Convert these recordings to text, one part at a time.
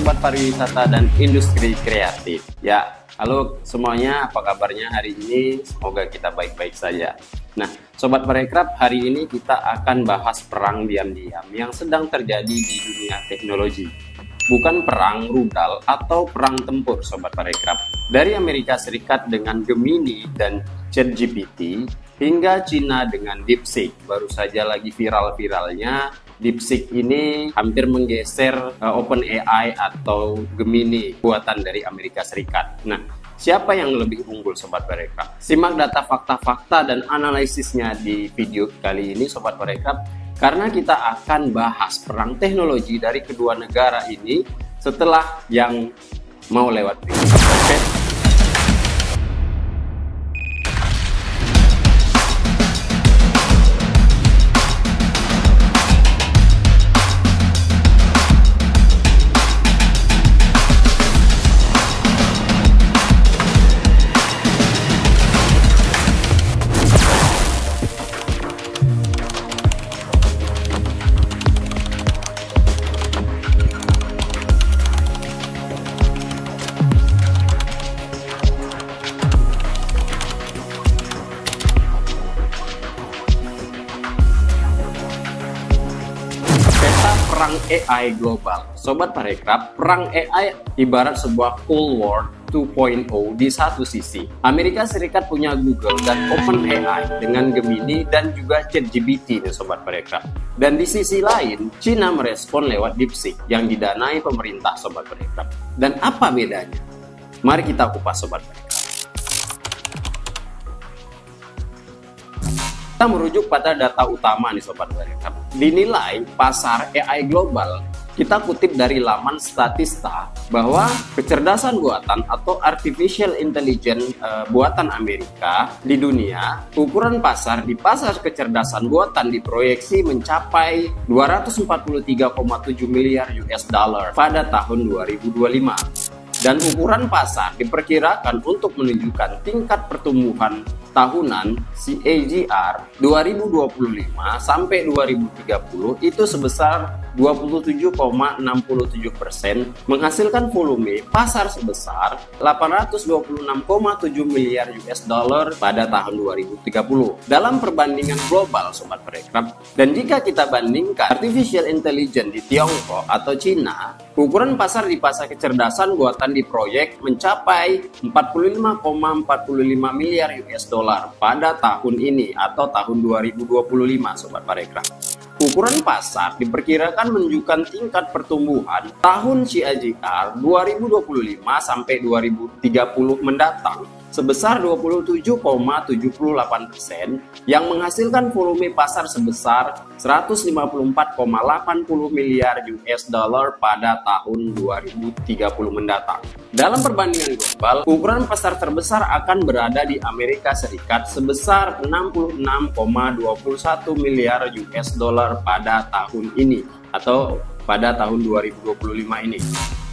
Sobat Pariwisata dan Industri Kreatif. Ya, halo semuanya, apa kabarnya hari ini? Semoga kita baik-baik saja. Nah, Sobat Parekraf, hari ini kita akan bahas perang diam-diam yang sedang terjadi di dunia teknologi. Bukan perang rudal atau perang tempur, Sobat Parekraf. Dari Amerika Serikat dengan Gemini dan ChatGPT, hingga Cina dengan DeepSeek. Baru saja lagi viral-viralnya, DeepSeek ini hampir menggeser OpenAI atau Gemini buatan dari Amerika Serikat. Nah, siapa yang lebih unggul, Sobat Parekraf? Simak data fakta-fakta dan analisisnya di video kali ini, Sobat Parekraf, karena kita akan bahas perang teknologi dari kedua negara ini setelah yang mau lewat ini. Oke? Perang AI global. Sobat Parekraf, perang AI ibarat sebuah Cold War 2.0 di satu sisi. Amerika Serikat punya Google dan OpenAI dengan Gemini dan juga ChatGPT nih, Sobat Parekraf. Dan di sisi lain, Cina merespon lewat DeepSeek yang didanai pemerintah, Sobat Parekraf. Dan apa bedanya? Mari kita kupas, Sobat Parekraf. Kita merujuk pada data utama nih, Sobat Parekraf. Dinilai pasar AI global, kita kutip dari laman Statista bahwa kecerdasan buatan atau artificial intelligence buatan Amerika di dunia, ukuran pasar di pasar kecerdasan buatan diproyeksi mencapai 243,7 miliar US dollar pada tahun 2025. Dan ukuran pasar diperkirakan untuk menunjukkan tingkat pertumbuhan tahunan CAGR 2025 sampai 2030 itu sebesar 27,67%, menghasilkan volume pasar sebesar 826,7 miliar US dollar pada tahun 2030 dalam perbandingan global, Sobat Parekraf. Dan jika kita bandingkan artificial intelligence di Tiongkok atau Cina, ukuran pasar di pasar kecerdasan buatan di proyek mencapai 45,45 miliar US dollar pada tahun ini atau tahun 2025, Sobat Parekraf. Ukuran pasar diperkirakan menunjukkan tingkat pertumbuhan tahun CAGR 2025 sampai 2030 mendatang sebesar 27,78% yang menghasilkan volume pasar sebesar 154,80 miliar US dollar pada tahun 2030 mendatang. Dalam perbandingan global, ukuran pasar terbesar akan berada di Amerika Serikat sebesar 66,21 miliar US dollar pada tahun ini atau pada tahun 2025 ini.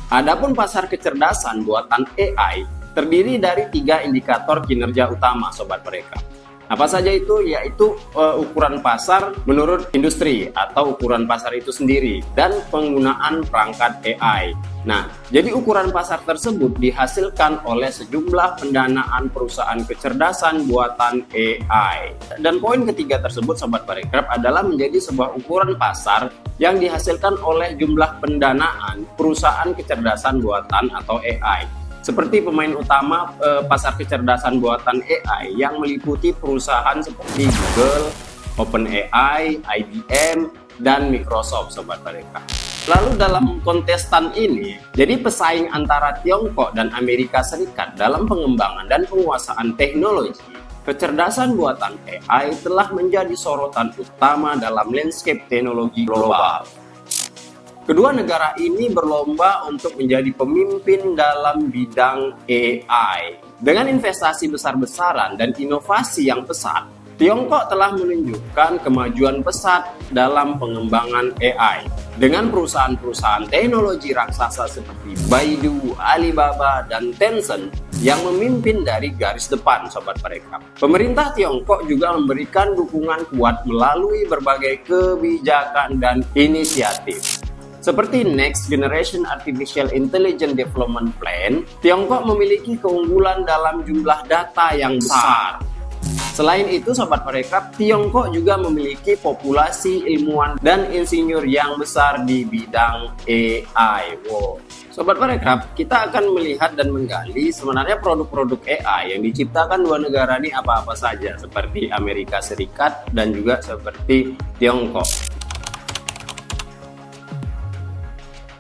Adapun pasar kecerdasan buatan AI terdiri dari 3 indikator kinerja utama, Sobat Parekraf. Apa saja itu? Yaitu ukuran pasar menurut industri atau ukuran pasar itu sendiri dan penggunaan perangkat AI. Nah, jadi ukuran pasar tersebut dihasilkan oleh sejumlah pendanaan perusahaan kecerdasan buatan AI. Dan poin ketiga tersebut, Sobat Parekraf, adalah menjadi sebuah ukuran pasar yang dihasilkan oleh jumlah pendanaan perusahaan kecerdasan buatan atau AI. Seperti pemain utama pasar kecerdasan buatan AI yang meliputi perusahaan seperti Google, OpenAI, IBM, dan Microsoft, Sobat Parekraf. Lalu dalam kontestan ini, jadi pesaing antara Tiongkok dan Amerika Serikat dalam pengembangan dan penguasaan teknologi, kecerdasan buatan AI telah menjadi sorotan utama dalam landscape teknologi global. Kedua negara ini berlomba untuk menjadi pemimpin dalam bidang AI. Dengan investasi besar-besaran dan inovasi yang pesat, Tiongkok telah menunjukkan kemajuan pesat dalam pengembangan AI. Dengan perusahaan-perusahaan teknologi raksasa seperti Baidu, Alibaba, dan Tencent yang memimpin dari garis depan, Sobat Parekraf. Pemerintah Tiongkok juga memberikan dukungan kuat melalui berbagai kebijakan dan inisiatif. Seperti Next Generation Artificial Intelligence Development Plan, Tiongkok memiliki keunggulan dalam jumlah data yang besar. Selain itu, Sobat Parekraf, Tiongkok juga memiliki populasi ilmuwan dan insinyur yang besar di bidang AI. Wow. Sobat Parekraf, kita akan melihat dan menggali sebenarnya produk-produk AI yang diciptakan dua negara ini apa-apa saja, seperti Amerika Serikat dan juga seperti Tiongkok.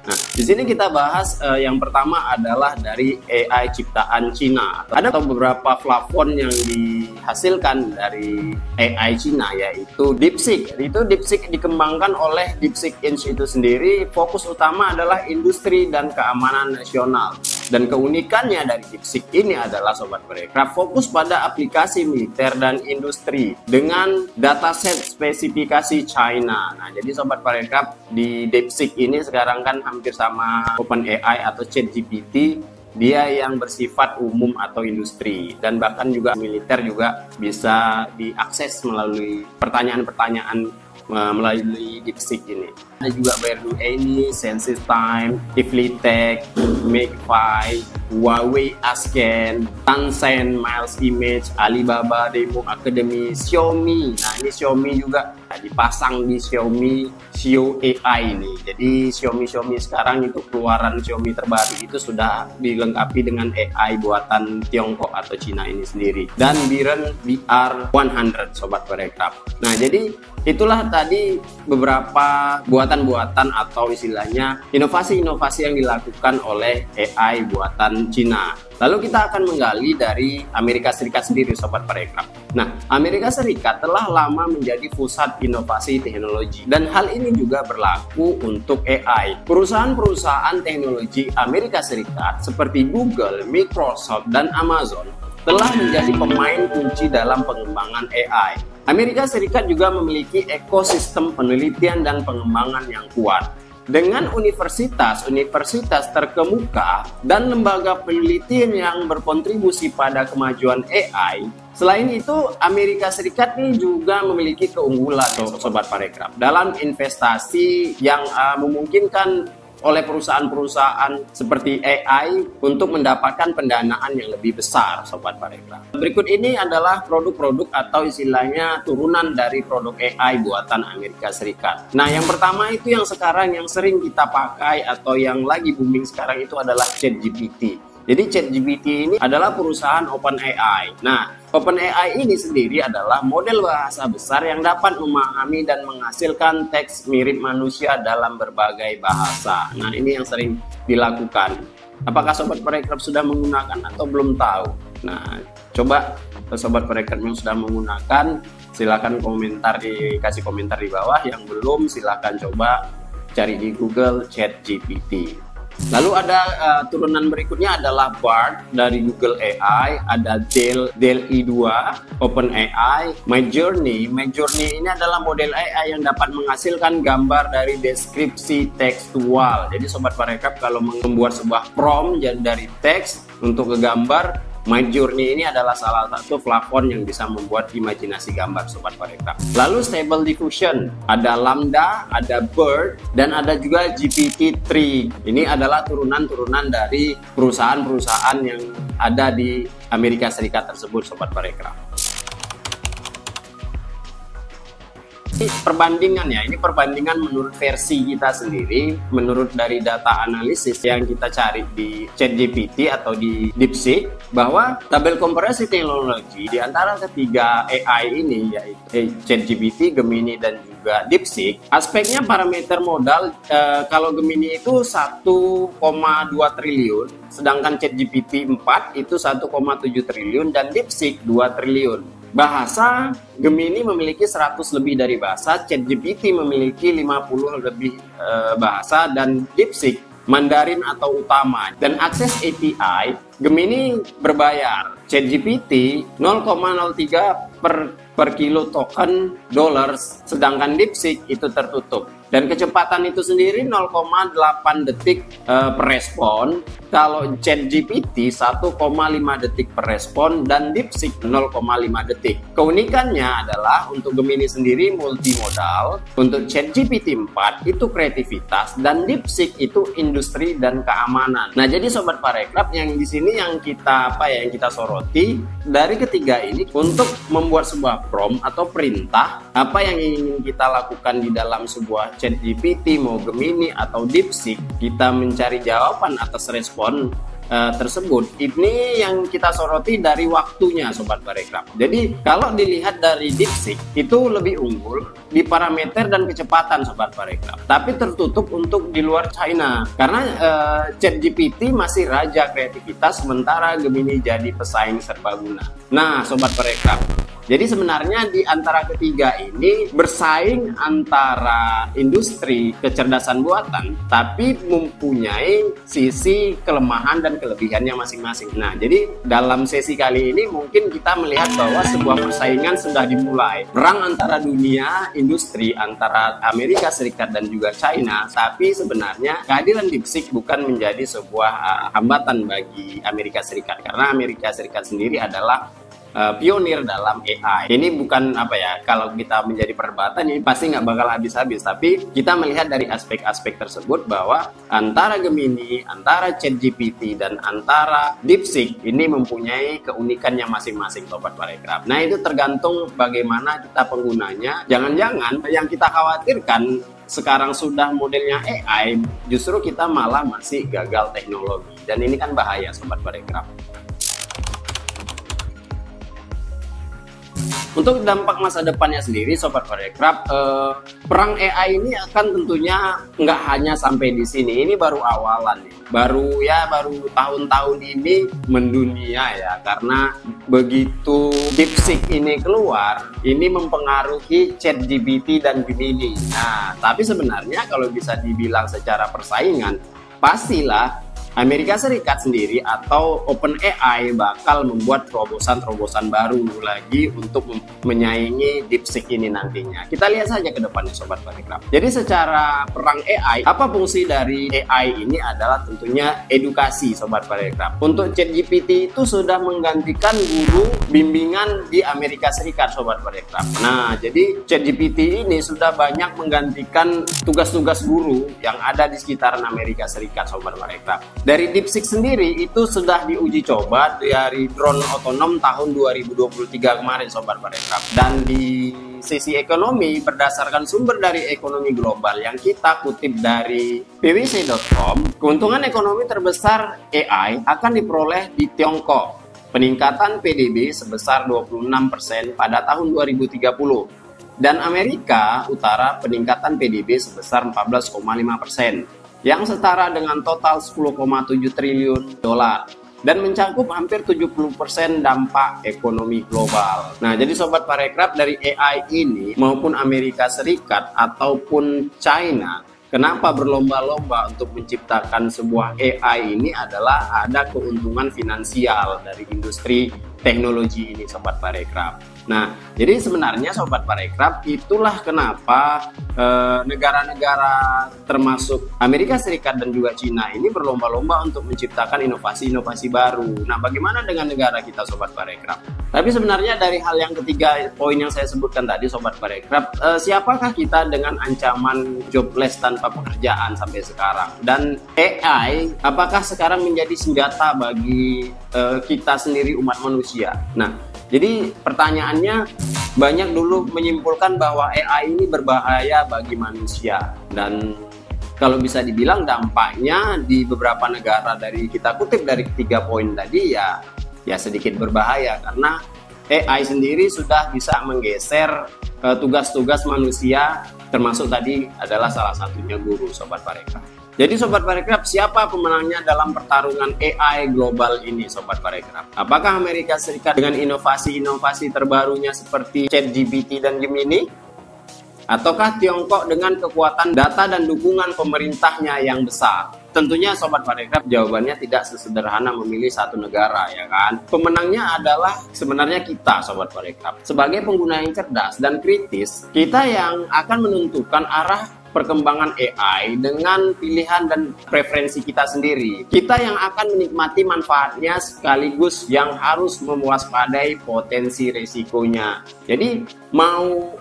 Nah, di sini kita bahas yang pertama adalah dari AI ciptaan Cina. Ada beberapa plafon yang dihasilkan dari AI Cina, yaitu DeepSeek. Itu DeepSeek dikembangkan oleh DeepSeek Inc. itu sendiri. Fokus utama adalah industri dan keamanan nasional. Dan keunikannya dari DeepSeek ini adalah, Sobat Parekraf, fokus pada aplikasi militer dan industri dengan dataset spesifikasi China. Nah, jadi Sobat Parekraf, di DeepSeek ini sekarang kan hampir sama OpenAI atau ChatGPT, dia yang bersifat umum atau industri, dan bahkan juga militer juga bisa diakses melalui pertanyaan-pertanyaan melalui DeepSeek ini. Ada juga Baidu ini, SenseTime, Iflytek, Magpie, Huawei Asken, Tencent, Miles Image, Alibaba Demo Academy, Xiaomi. Nah, ini Xiaomi juga dipasang di Xiaomi Xiao AI ini. Jadi Xiaomi sekarang itu keluaran Xiaomi terbaru itu sudah dilengkapi dengan AI buatan Tiongkok atau Cina ini sendiri. Dan Biren VR100, Sobat Parekraf. Nah, jadi itulah tadi beberapa buatan-buatan atau istilahnya inovasi-inovasi yang dilakukan oleh AI buatan Cina. Lalu kita akan menggali dari Amerika Serikat sendiri, Sobat Parekraf. Nah, Amerika Serikat telah lama menjadi pusat inovasi teknologi, dan hal ini juga berlaku untuk AI. Perusahaan-perusahaan teknologi Amerika Serikat seperti Google, Microsoft, dan Amazon telah menjadi pemain kunci dalam pengembangan AI. Amerika Serikat juga memiliki ekosistem penelitian dan pengembangan yang kuat. Dengan universitas-universitas terkemuka dan lembaga penelitian yang berkontribusi pada kemajuan AI. Selain itu, Amerika Serikat ini juga memiliki keunggulan, Sobat Parekraf, dalam investasi yang memungkinkan oleh perusahaan-perusahaan seperti AI untuk mendapatkan pendanaan yang lebih besar, Sobat Parekraf. Berikut ini adalah produk-produk atau istilahnya turunan dari produk AI buatan Amerika Serikat. Nah, yang pertama itu yang sekarang yang sering kita pakai atau yang lagi booming sekarang itu adalah ChatGPT. Jadi ChatGPT ini adalah perusahaan OpenAI. Nah, OpenAI ini sendiri adalah model bahasa besar yang dapat memahami dan menghasilkan teks mirip manusia dalam berbagai bahasa. Nah, ini yang sering dilakukan. Apakah Sobat Parekraf sudah menggunakan atau belum tahu? Nah, coba Sobat Parekraf yang sudah menggunakan, silakan kasih komentar di bawah. Yang belum, silakan coba cari di Google ChatGPT. Lalu ada turunan berikutnya adalah Bard dari Google AI, ada DALL-E 2, OpenAI, Midjourney. Midjourney ini adalah model AI yang dapat menghasilkan gambar dari deskripsi tekstual. Jadi Sobat Parekraf, kalau membuat sebuah prompt dari teks untuk ke gambar, Midjourney ini adalah salah satu plafon yang bisa membuat imajinasi gambar, Sobat Parekraf. Lalu Stable Diffusion, ada Lambda, ada Bird, dan ada juga GPT-3. Ini adalah turunan-turunan dari perusahaan-perusahaan yang ada di Amerika Serikat tersebut, Sobat Parekraf. Perbandingan ya, ini perbandingan menurut versi kita sendiri, menurut dari data analisis yang kita cari di ChatGPT atau di DeepSeek, bahwa tabel komparasi teknologi di antara ketiga AI ini, yaitu ChatGPT, Gemini, dan juga DeepSeek, aspeknya parameter modal, kalau Gemini itu 1,2 triliun, sedangkan ChatGPT 4 itu 1,7 triliun, dan DeepSeek 2 triliun. Bahasa, Gemini memiliki 100 lebih dari bahasa, ChatGPT memiliki 50 lebih bahasa, dan DeepSeek Mandarin atau utama. Dan akses API, Gemini berbayar, ChatGPT 0,03 per kilo token dollars, sedangkan DeepSeek itu tertutup. Dan kecepatan itu sendiri 0,8 detik per respon, kalau ChatGPT 1,5 detik per respon dan DeepSeek 0,5 detik. Keunikannya adalah untuk Gemini sendiri multimodal, untuk ChatGPT 4 itu kreativitas, dan DeepSeek itu industri dan keamanan. Nah, jadi sobat Parekraf, yang di sini yang kita soroti dari ketiga ini untuk membuat sebuah prompt atau perintah apa yang ingin kita lakukan di dalam sebuah ChatGPT, mau Gemini atau DeepSeek, kita mencari jawaban atas respon tersebut. Ini yang kita soroti dari waktunya sobat Parekraf. Jadi kalau dilihat dari DeepSeek itu lebih unggul di parameter dan kecepatan sobat Parekraf, tapi tertutup untuk di luar China karena ChatGPT masih raja kreativitas, sementara Gemini jadi pesaing serbaguna. Nah sobat Parekraf, jadi sebenarnya di antara ketiga ini bersaing antara industri kecerdasan buatan, tapi mempunyai sisi kelemahan dan kelebihannya masing-masing. Nah, jadi dalam sesi kali ini mungkin kita melihat bahwa sebuah persaingan sudah dimulai. Perang antara dunia industri antara Amerika Serikat dan juga China, tapi sebenarnya kehadiran DeepSeek bukan menjadi sebuah hambatan bagi Amerika Serikat, karena Amerika Serikat sendiri adalah pionir dalam AI. Ini bukan kalau kita menjadi perdebatan ini pasti nggak bakal habis-habis, tapi kita melihat dari aspek-aspek tersebut bahwa antara Gemini, antara ChatGPT, dan antara DeepSeek ini mempunyai keunikannya masing-masing sobat Parekraf. Nah, itu tergantung bagaimana kita penggunanya. Jangan-jangan yang kita khawatirkan sekarang sudah modelnya AI, justru kita malah masih gagal teknologi, dan ini kan bahaya sobat Parekraf. Untuk dampak masa depannya sendiri sobat Parekraf, perang AI ini akan tentunya nggak hanya sampai di sini. Ini baru awalan nih. Baru tahun-tahun ini mendunia ya, karena begitu DeepSeek ini keluar, ini mempengaruhi ChatGPT dan Gemini. Nah, tapi sebenarnya kalau bisa dibilang secara persaingan, pastilah Amerika Serikat sendiri atau OpenAI bakal membuat terobosan-terobosan baru lagi untuk menyaingi DeepSeek ini nantinya. Kita lihat saja ke depannya sobat Parekraf. Jadi secara perang AI, apa fungsi dari AI ini adalah tentunya edukasi sobat Parekraf. Untuk ChatGPT itu sudah menggantikan guru bimbingan di Amerika Serikat sobat Parekraf. Nah, jadi ChatGPT ini sudah banyak menggantikan tugas-tugas guru yang ada di sekitaran Amerika Serikat sobat Parekraf. Dari DeepSeek sendiri itu sudah diuji coba dari drone otonom tahun 2023 kemarin sobat Parekraf. Dan di sisi ekonomi, berdasarkan sumber dari ekonomi global yang kita kutip dari pwc.com, keuntungan ekonomi terbesar AI akan diperoleh di Tiongkok. Peningkatan PDB sebesar 26% pada tahun 2030. Dan Amerika Utara peningkatan PDB sebesar 14,5%. Yang setara dengan total 10,7 triliun dolar dan mencakup hampir 70% dampak ekonomi global. Nah, jadi sobat Parekraf, dari AI ini maupun Amerika Serikat ataupun China, kenapa berlomba-lomba untuk menciptakan sebuah AI ini adalah ada keuntungan finansial dari industri teknologi ini sobat Parekraf. Nah, jadi sebenarnya sobat Parekraf, itulah kenapa negara-negara termasuk Amerika Serikat dan juga Cina ini berlomba-lomba untuk menciptakan inovasi-inovasi baru. Nah, bagaimana dengan negara kita sobat Parekraf? Tapi sebenarnya dari hal yang ketiga, poin yang saya sebutkan tadi sobat Parekraf, siapakah kita dengan ancaman jobless tanpa pekerjaan sampai sekarang? Dan AI apakah sekarang menjadi senjata bagi kita sendiri umat manusia? Nah, jadi pertanyaannya, banyak dulu menyimpulkan bahwa AI ini berbahaya bagi manusia, dan kalau bisa dibilang dampaknya di beberapa negara dari kita kutip dari 3 poin tadi ya sedikit berbahaya, karena AI sendiri sudah bisa menggeser tugas-tugas manusia, termasuk tadi adalah salah satunya guru sobat Parekraf. Jadi sobat Parekraf, siapa pemenangnya dalam pertarungan AI global ini sobat Parekraf? Apakah Amerika Serikat dengan inovasi-inovasi terbarunya seperti ChatGPT dan Gemini? Ataukah Tiongkok dengan kekuatan data dan dukungan pemerintahnya yang besar? Tentunya sobat Parekraf, jawabannya tidak sesederhana memilih satu negara, ya kan? Pemenangnya adalah sebenarnya kita sobat Parekraf. Sebagai pengguna yang cerdas dan kritis, kita yang akan menentukan arah perkembangan AI dengan pilihan dan preferensi kita sendiri. Kita yang akan menikmati manfaatnya sekaligus yang harus mewaspadai potensi resikonya. Jadi mau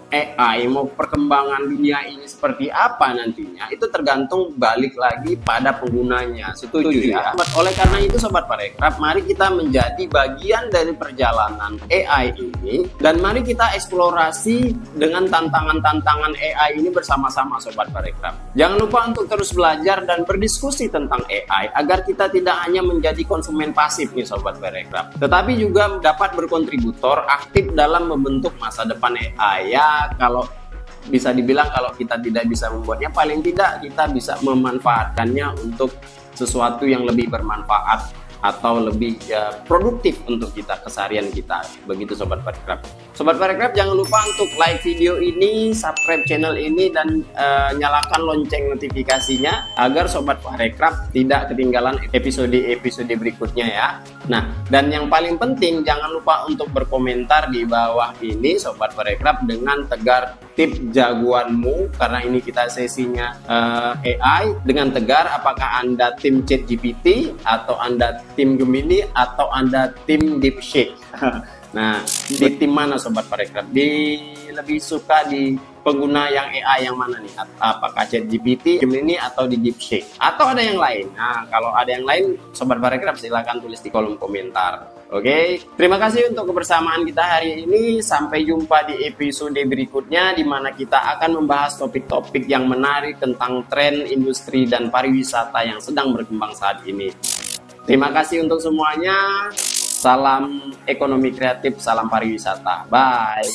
AI, mau perkembangan dunia ini seperti apa nantinya, itu tergantung balik lagi pada penggunanya. Setuju ya? Oleh karena itu Sobat Parekraf, mari kita menjadi bagian dari perjalanan AI ini, dan mari kita eksplorasi dengan tantangan-tantangan AI ini bersama-sama Sobat Parekraf. Jangan lupa untuk terus belajar dan berdiskusi tentang AI, agar kita tidak hanya menjadi konsumen pasif nih Sobat Parekraf, tetapi juga dapat berkontributor aktif dalam membentuk masa depan AI. Ya, kalau bisa dibilang kalau kita tidak bisa membuatnya, paling tidak kita bisa memanfaatkannya untuk sesuatu yang lebih bermanfaat atau lebih produktif untuk kita, keseharian kita. Begitu Sobat Parekraf. Sobat Parekraf, jangan lupa untuk like video ini, subscribe channel ini, dan nyalakan lonceng notifikasinya agar Sobat Parekraf tidak ketinggalan episode-episode berikutnya ya. Nah, dan yang paling penting jangan lupa untuk berkomentar di bawah ini Sobat Parekraf dengan tegar tip jagoanmu, karena ini kita sesinya AI. Dengan tegar, apakah Anda tim ChatGPT atau Anda tim Gemini atau Anda tim DeepSeek? Nah, di tim mana Sobat Parekraf? Lebih suka di pengguna yang AI yang mana nih? Apakah ChatGPT, Gemini, atau di DeepSeek? Atau ada yang lain? Nah, kalau ada yang lain Sobat Parekraf silahkan tulis di kolom komentar. Oke, terima kasih untuk kebersamaan kita hari ini. Sampai jumpa di episode berikutnya, di mana kita akan membahas topik-topik yang menarik tentang tren industri dan pariwisata yang sedang berkembang saat ini. Terima kasih untuk semuanya. Salam ekonomi kreatif, salam pariwisata. Bye.